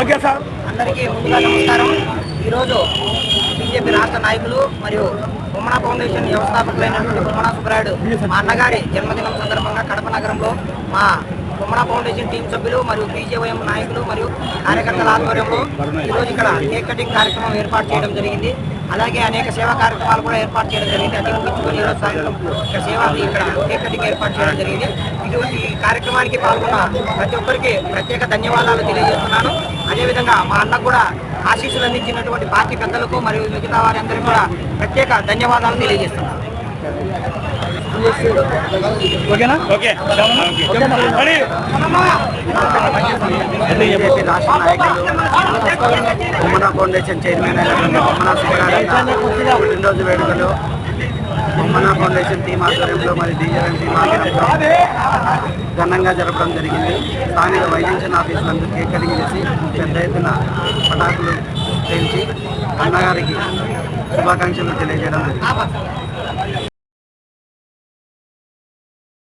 Okay sir, అందరికీ ముందుగా నమస్కారం. ఈరోజు బీజేపీ రాష్ట్ర నాయకులు మరియు బొమ్మన ఫౌండేషన్ వ్యవస్థాపకులైనటువంటి బొమ్మన సుబ్బరాయుడు మా అన్నగారి జన్మదినం సందర్భంగా కడప నగరంలో మా బొమ్మన ఫౌండేషన్ టీం సభ్యులు మరియు బీజేవైఎం నాయకులు మరియు కార్యకర్తల ఆధ్వర్యంలో ఈరోజు ఇక్కడ కేక్ కటింగ్ కార్యక్రమం ఏర్పాటు చేయడం జరిగింది. అలాగే అనేక సేవా కార్యక్రమాలు కూడా ఏర్పాటు చేయడం జరిగింది. అన్ని ముగించుకొని ఈరోజు సాయంత్రం ఇక్కడ కేక్ కటింగ్ ఏర్పాటు చేయడం జరిగింది. ఇటువంటి కార్యక్రమానికి పాల్గొన్న ప్రతి ఒక్కరికి ప్రత్యేక ధన్యవాదాలు తెలియజేస్తున్నాను. అదేవిధంగా మా అన్నకు కూడా ఆశీస్సులు అందించినటువంటి పార్టీ పెద్దలకు మరియు మిగతా వారందరికీ కూడా ప్రత్యేక ధన్యవాదాలు తెలియజేస్తున్నాను. బీజేపీ రాష్ట్ర నాయకులు బొమ్మన ఫౌండేషన్ చైర్మన్ అయినటువంటి బొమ్మన సుబ్బరాయుడు పుట్టినరోజు వేడుకలు బొమ్మన ఫౌండేషన్ టీం ఆధ్వర్యంలో మరి డీజేఎం టీం ఆధ్వర్యంలో ఘనంగా జరపడం జరిగింది. స్థానిక వైద్యం ఆఫీసులందరూ కేక్ కటింగ్ చేసి పెద్ద ఎత్తున పటాకులు పేల్చి అన్నగారికి శుభాకాంక్షలు తెలియజేయడం జరిగింది.